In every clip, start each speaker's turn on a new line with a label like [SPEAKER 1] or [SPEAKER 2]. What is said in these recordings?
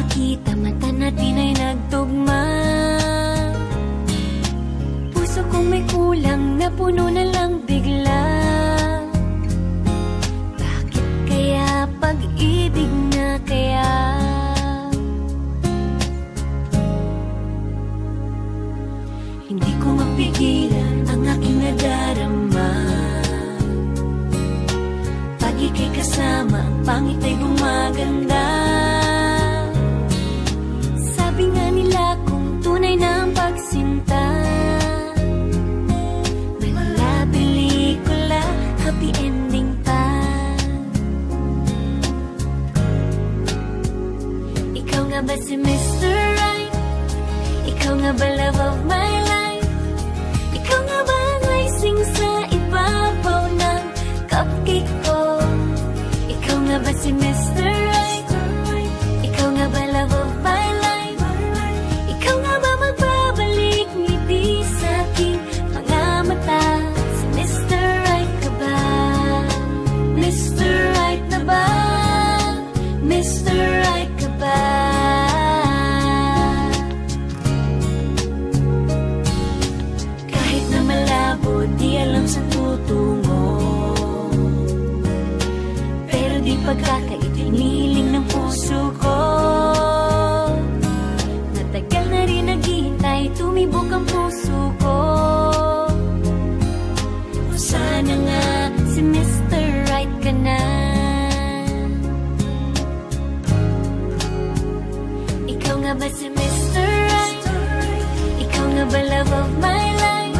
[SPEAKER 1] makita, mata natin ay nagtugma. Puso kong may kulang, napuno na lang bigla. Bakit kaya pag-ibig na kaya? Hindi ko mapigilan ang aking nadarama. Pag ika'y kasama, ang pangit ay gumaganda. Sabi nga nila kung tunay na ang pagsinta, may wala pelikula, happy ending pa. Ikaw nga ba si Mr. Right? Ikaw nga ba love of my life? Ikaw nga ba ang icing sa ibabaw ng cupcake ko? Ikaw nga ba si Mr. Right? Ikaw nga ba love of my life? Ikaw nga ba magbabalik ngiti sa aking mga mata? Si Mr. Right ka ba? Mr. Right na ba? Mr. Right ka ba? Kahit na malabo, di alam saan tutungo, pero di pagkakaitiniling ng puso ko. Matagal na rin naghihintay, tumibok ang puso ko. O sana nga si Mr. Right ka na. Ikaw nga ba si Mr. Right? Ikaw nga ba love of my life?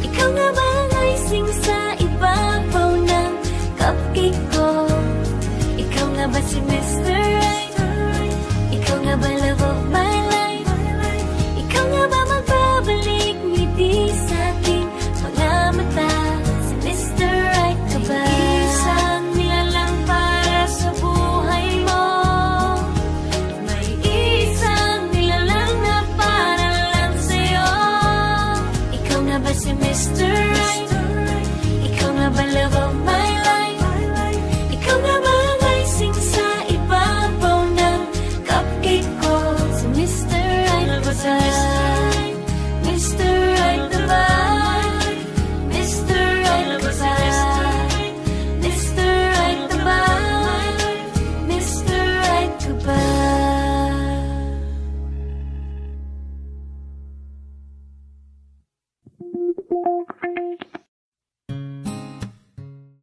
[SPEAKER 1] Ikaw nga ba ang icing sa ibabaw ng cupcake ko? Ikaw nga ba si Mr. Right? Ikaw nga ba love of my life? Ikaw nga ba magbabalik ngiti sa aking mga mata? Si Mr. Right ka ba? Isang nilalang para sa buhay mo. May isang nilalang na para lang sa'yo. Ikaw nga ba si Mr. Right? Ikaw nga ba love of my life? Ikaw nga ba ang icing sa ibabaw ng cupcake ko? Si Mr. Right ba sa Mr. Right na ba? Mr. Right ba sa Mr. Right na ba? Mr. Right ka ba?